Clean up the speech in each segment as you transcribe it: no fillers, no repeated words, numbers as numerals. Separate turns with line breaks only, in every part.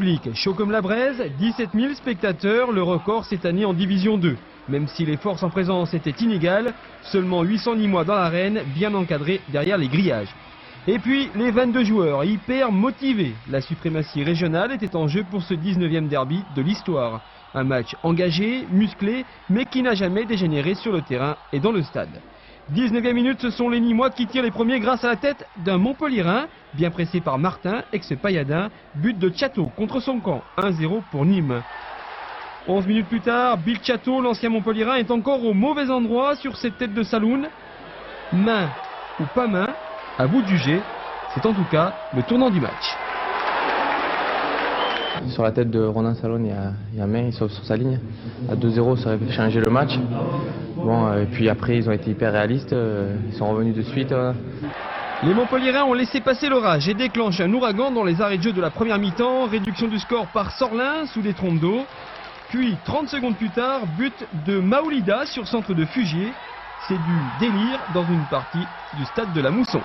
public, chaud comme la braise, 17 000 spectateurs, le record cette année en Division 2. Même si les forces en présence étaient inégales, seulement 800 Nîmois dans l'arène, bien encadrés derrière les grillages. Et puis les 22 joueurs hyper motivés. La suprématie régionale était en jeu pour ce 19e derby de l'histoire. Un match engagé, musclé, mais qui n'a jamais dégénéré sur le terrain et dans le stade. 19e minute, ce sont les Nîmois qui tirent les premiers grâce à la tête d'un Montpellierin, bien pressé par Martin, ex-Payadin, but de Tchato contre son camp, 1-0 pour Nîmes. 11 minutes plus tard, Bill Tchato, l'ancien Montpellierin, est encore au mauvais endroit sur cette tête de saloon. Main ou pas main, à vous de juger, c'est en tout cas le tournant du match.
Sur la tête de Ronan Salone, il y a main, il sauve sur sa ligne. À 2-0, ça aurait pu changer le match. Bon, et puis après, ils ont été hyper réalistes, ils sont revenus de suite.
Les Montpellierins ont laissé passer l'orage et déclenchent un ouragan dans les arrêts de jeu de la première mi-temps. Réduction du score par Sorlin sous des trompes d'eau. Puis, 30 secondes plus tard, but de Maoulida sur centre de Fugier. C'est du délire dans une partie du stade de la Mousson.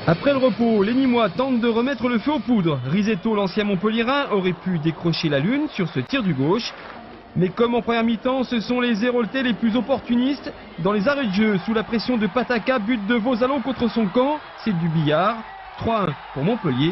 Après le repos, les Nîmois tentent de remettre le feu aux poudres. Risetto, l'ancien Montpellierin, aurait pu décrocher la lune sur ce tir du gauche. Mais comme en première mi-temps, ce sont les Héroltais les plus opportunistes. Dans les arrêts de jeu, sous la pression de Pataka, but de Vausalon contre son camp, c'est du billard. 3-1 pour Montpellier.